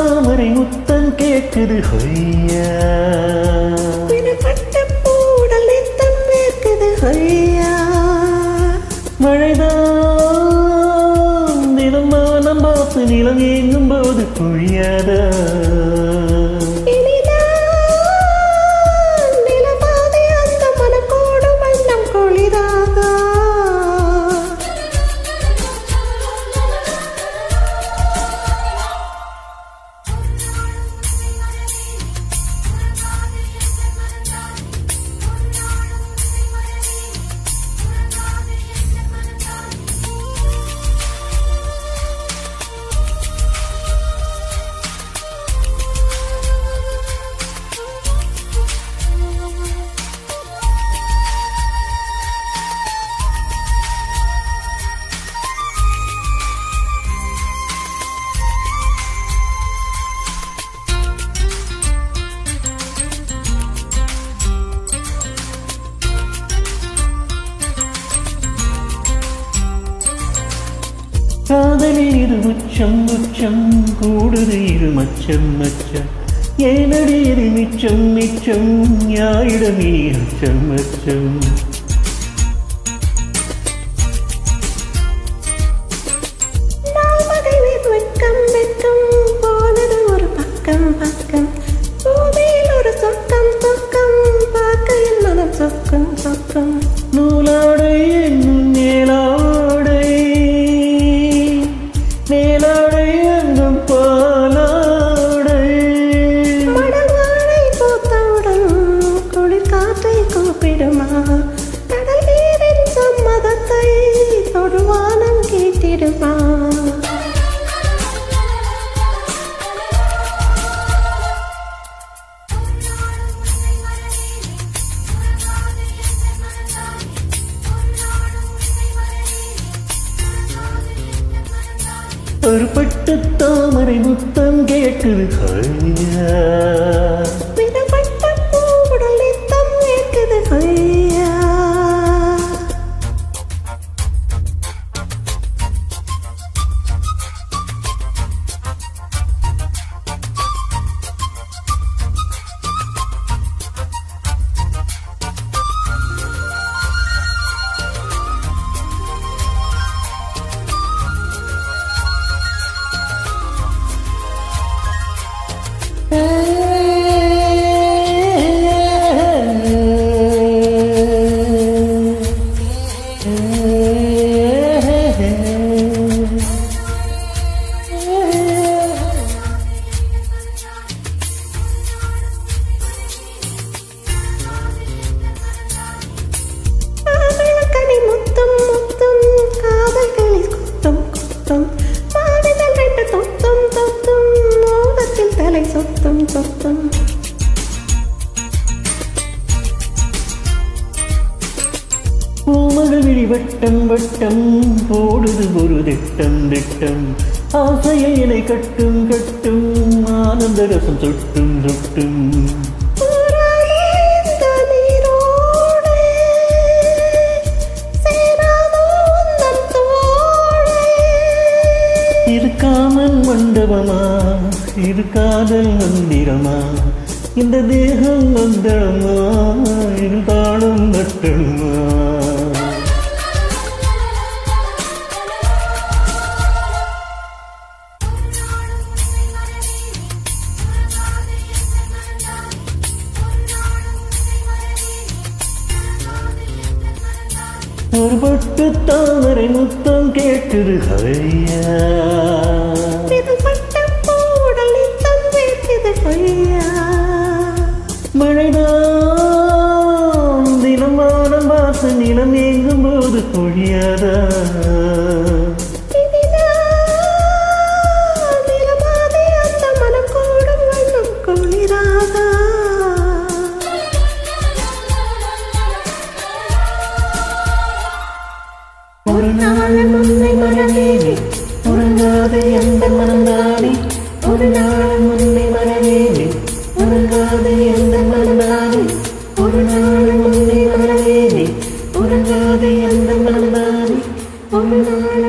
தாமரை முத்தம் கேட்குது ஹொய்யா விடப்பட்ட பூடல் நித்தம் வேர்க்குது ஹொய்யா மழைதான் தினம் மானம் பார்த்து நிலம் ஏங்கும் போது பொழியாதா நிலபாதை அந்த மனக்கோடு வண்ணம் கொளிராதா காதலில் இரு உச்சம் உச்சம் கூடுது இரு மச்சம் மச்சம் ஏனடி இரு மிச்சம் மிச்சம் யாரிடமே அச்சம் அச்சம் வெட்கம் வெட்கம் போனது ஒரு பக்கம் பக்கம் பூமியில் ஒரு சொக்கம் சொக்கம் பார்க்கையில் மனம் சொக்கம் சொக்கம் நூலாடை என்னும் மேலாடை மேலாடை எங்கும் பாலாடை மடவாடை பூத்தவுடன் குளிர் காற்றை கூப்பிடுமா கடல் நீரின் சம்மதத்தை தொடுவானம் கேட்டிடுமா ஒரு பட்டு தாமரை முத்தம் கேட்குது ஹொய்யா விடப்பட்ட பூவுடல் நித்தம் வேர்க்குது ஹொய்யா சொத்தம் சொத்தம் பூமகள் விழி வட்டம் வட்டம் போடுது ஒரு திட்டம் திட்டம் ஆசையை இலை கட்டும் கட்டும் ஆனந்த ரசம் சொட்டும் சொட்டும் இருக்காமல் மண்டபமா இது காதல் மந்திரமா இந்த தேகம் மந்திரமா இது தாளம் நட்டமா ஒரு பட்டு தாமரை முத்தம் கேட்குது ஹொய்யா மழைதான் தினமான பார்த்து நிலம் ஏங்கும் போது பொழியாதா ஒரு நாள் முன்னை மறவேனே உறங்காத எந்த மனந்தானே ஒரு நாள் முன்னை மறவேனே உறங்காத எந்த மனந்தானே ஒரு நாள் முன்னை மறவேனே உறங்காத எந்த மனந்தானே ஒரு நாள்